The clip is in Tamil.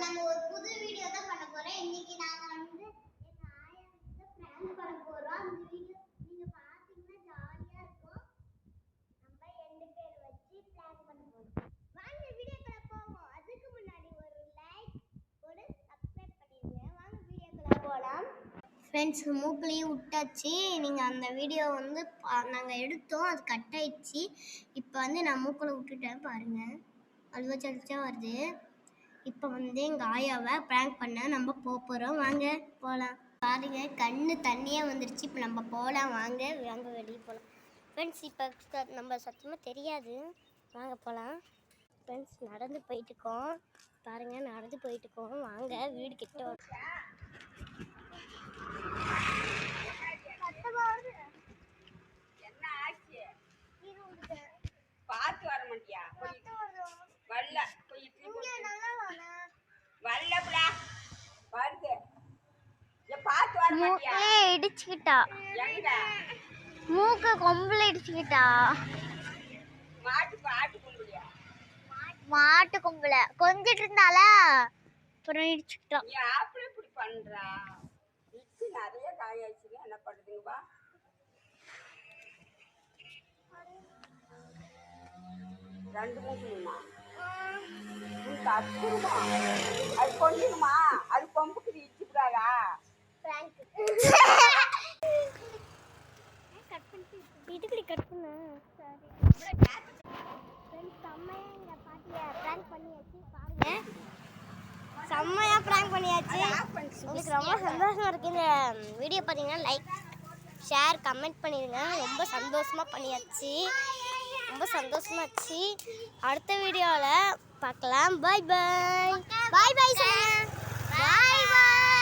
நம்ம ஒரு புது வீடியோ தான் பண்ண போறோம். இன்னைக்கு நாங்க வந்து எங்க ஆயா கிட்ட பிராங்க் பண்ண போறோம். அந்த வீடியோ நீங்க பாத்தீங்கன்னா ஜாலியா இருக்கும். நம்ம ரெண்டு பேர் வச்சு பிராங்க் பண்ண போறோம். வாங்க வீடியோக்குள்ள போவோம். அதுக்கு முன்னாடி ஒரு லைக் ஒரு சப்ஸ்கிரைப் பண்ணிடுங்க. வாங்க வீடியோக்குள்ள போலாம். ஃப்ரெண்ட்ஸ் மூக்குலையும் விட்டாச்சு. நீங்கள் அந்த வீடியோ வந்து நாங்கள் எடுத்தோம், அது கட் ஆயிடுச்சு. இப்போ வந்து நான் மூக்கில் விட்டுட்டேன் பாருங்கள், அழுவ சளிச்சா வருது. இப்போ வந்து எங்கள் ஆயாவை ப்ராங்க் பண்ண நம்ம போகிறோம். வாங்க போகலாம். பாருங்க கண்ணு தண்ணியே வந்துருச்சு. இப்போ நம்ம போகலாம். வாங்க வாங்க வெளியே போகலாம். ஃப்ரெண்ட்ஸ் இப்போ நம்ம சத்தியமாக தெரியாது. வாங்க போகலாம். ஃப்ரெண்ட்ஸ் நடந்து போயிட்டுருக்கோம். பாருங்கள் நடந்து போயிட்டுருக்கோம். வாங்க வீடு கிட்ட பார்த்து வர மாட்டியா? வரல வருது. பார்த்து வர மாட்டியா? இடிச்சுக்கிட்டா மூக்கு கொம்புல இடிச்சுக்கிட்டா. மாட்டு கொம்புல கொஞ்சிட்டு இருந்தால அப்புறம் இடிச்சுக்கிட்டா. அப்படி இப்படி பண்றா. இடிச்சு நிறைய காயாச்சுங்க. என்ன பண்ணுதுங்கப்பா? ரெண்டு மூணுமா கத்துருமா? அது கொண்டுமா? அது கொம்புக்கு இடிச்சுக்கிறாரா? இதுபடி கட் பண்ண சரி. செம்மையா எங்க பாட்டியை ப்ராங்க் பண்ணியாச்சு. பாருங்க செம்மையா ப்ராங்க் பண்ணியாச்சு. உங்களுக்கு ரொம்ப சந்தோஷமா இருக்கு. இந்த வீடியோ பார்த்தீங்கன்னா லைக் ஷேர் கமெண்ட் பண்ணிடுங்க. ரொம்ப சந்தோஷமா பண்ணியாச்சு. ரொம்ப சந்தோஷமாச்சு. அடுத்த வீடியோவில் பார்க்கலாம். பாய் பாய். பாய் பாய். பாய் பாய்.